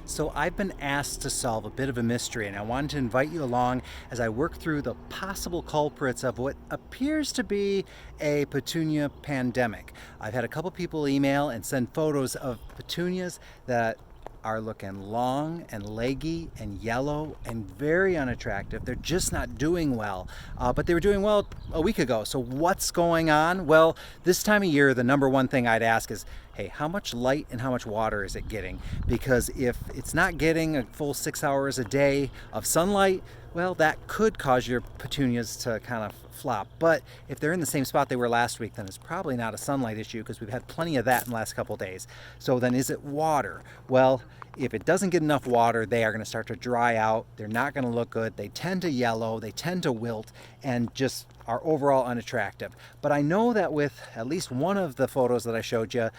So I've been asked to solve a bit of a mystery, and I wanted to invite you along as I work through the possible culprits of what appears to be a petunia pandemic. I've had a couple people email and send photos of petunias that are looking long and leggy and yellow and very unattractive. They're just not doing well, but they were doing well a week ago. So what's going on? Well, this time of year, the number one thing I'd ask is, hey, how much light and how much water is it getting? Because if it's not getting a full 6 hours a day of sunlight, well, that could cause your petunias to kind of flop. But if they're in the same spot they were last week, then it's probably not a sunlight issue because we've had plenty of that in the last couple of days. So then is it water? Well, if it doesn't get enough water, they are going to start to dry out. They're not going to look good. They tend to yellow, they tend to wilt, and just are overall unattractive. But I know that with at least one of the photos that I showed you,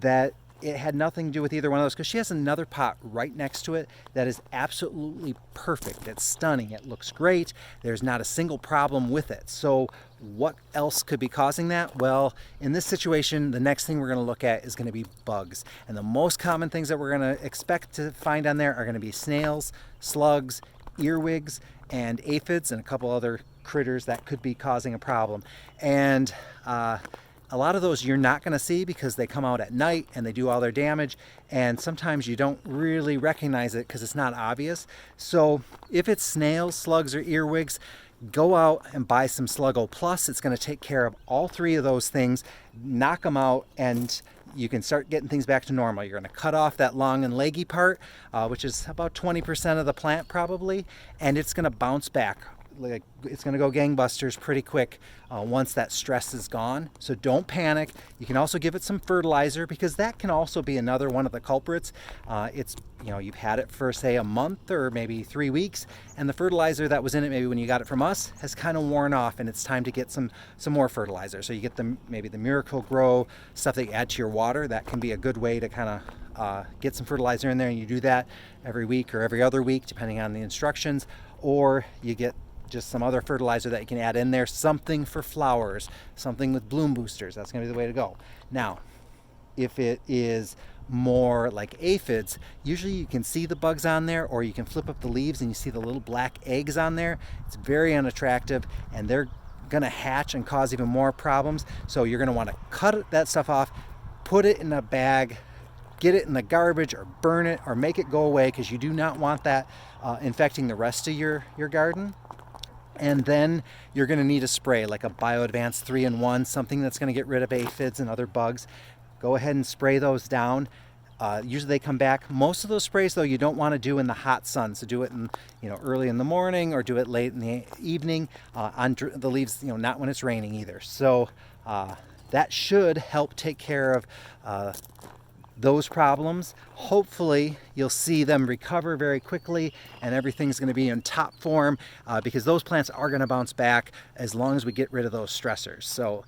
that it had nothing to do with either one of those, because she has another pot right next to it that is absolutely perfect. It's stunning. It looks great. There's not a single problem with it. So what else could be causing that? Well, in this situation, the next thing we're going to look at is going to be bugs. And the most common things that we're going to expect to find on there are going to be snails, slugs, earwigs, and aphids, and a couple other critters that could be causing a problem. And a lot of those you're not going to see because they come out at night and they do all their damage, and sometimes you don't really recognize it because it's not obvious. So if it's snails, slugs, or earwigs, go out and buy some Sluggo Plus. It's going to take care of all three of those things, knock them out, and you can start getting things back to normal. You're going to cut off that long and leggy part, which is about 20% of the plant probably, and it's going to bounce back. Like, it's going to go gangbusters pretty quick once that stress is gone. So don't panic. You can also give it some fertilizer, because that can also be another one of the culprits. It's, you've had it for say a month or maybe 3 weeks, and the fertilizer that was in it maybe when you got it from us has kind of worn off, and it's time to get some more fertilizer. So you get maybe the Miracle Grow stuff that you add to your water. That can be a good way to kind of get some fertilizer in there, and you do that every week or every other week depending on the instructions. Or you get just some other fertilizer that you can add in there, something for flowers, something with bloom boosters. That's going to be the way to go. Now, if it is more like aphids, usually you can see the bugs on there, or you can flip up the leaves and you see the little black eggs on there. It's very unattractive, and they're going to hatch and cause even more problems. So you're going to want to cut that stuff off, put it in a bag, get it in the garbage, or burn it, or make it go away, because you do not want that infecting the rest of your garden. And then you're going to need a spray, like a BioAdvance 3-in-1, something that's going to get rid of aphids and other bugs. Go ahead and spray those down. Usually they come back. Most of those sprays, though, you don't want to do in the hot sun. So do it in, early in the morning, or do it late in the evening on the leaves, not when it's raining either. So that should help take care of those problems. Hopefully you'll see them recover very quickly, and everything's going to be in top form, because those plants are going to bounce back as long as we get rid of those stressors. So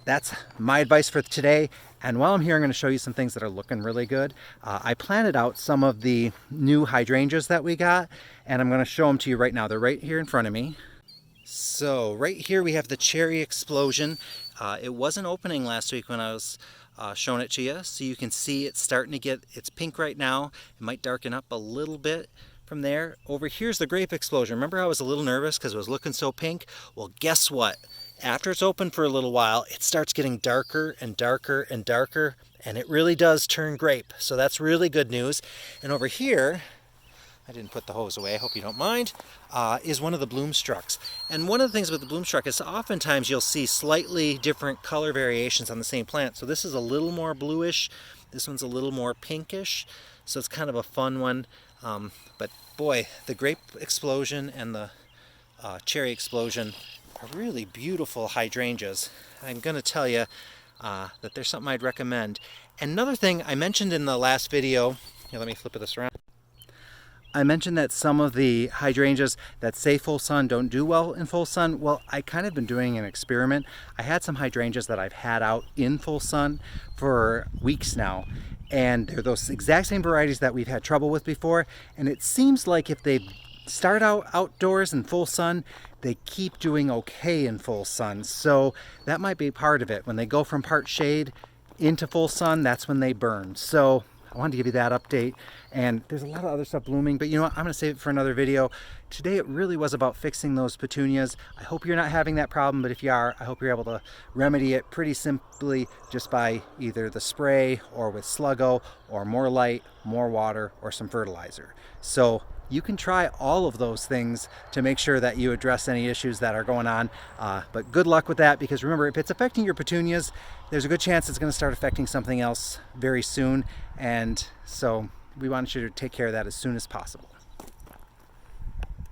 that's my advice for today. And while I'm here, I'm going to show you some things that are looking really good. I planted out some of the new hydrangeas that we got, and I'm going to show them to you right now. They're right here in front of me. So right here we have the cherry explosion. It wasn't opening last week when I was showing it to you, so you can see it's starting to it's pink right now. It might darken up a little bit from there. Over here's the grape explosion. Remember how I was a little nervous because it was looking so pink? Well, guess what? After it's open for a little while, it starts getting darker and darker and darker, and it really does turn grape. So that's really good news. And over here, I didn't put the hose away, I hope you don't mind, is one of the bloom structs. And one of the things with the bloom struct is oftentimes you'll see slightly different color variations on the same plant. So this is a little more bluish, this one's a little more pinkish, so it's kind of a fun one. But boy, the grape explosion and the cherry explosion are really beautiful hydrangeas. I'm going to tell you that there's something I'd recommend. And another thing I mentioned in the last video, here, let me flip this around. I mentioned that some of the hydrangeas that say full sun don't do well in full sun. Well, I kind of been doing an experiment. I had some hydrangeas that I've had out in full sun for weeks now, and they're those exact same varieties that we've had trouble with before. And it seems like if they start out outdoors in full sun, they keep doing okay in full sun. So that might be part of it. When they go from part shade into full sun, that's when they burn. So I wanted to give you that update. And there's a lot of other stuff blooming, but you know what? I'm going to save it for another video. Today it really was about fixing those petunias. I hope you're not having that problem, but if you are, I hope you're able to remedy it pretty simply just by either the spray or with Sluggo or more light, more water, or some fertilizer. So you can try all of those things to make sure that you address any issues that are going on. But good luck with that, because remember, if it's affecting your petunias, there's a good chance it's going to start affecting something else very soon. And so we want you to take care of that as soon as possible.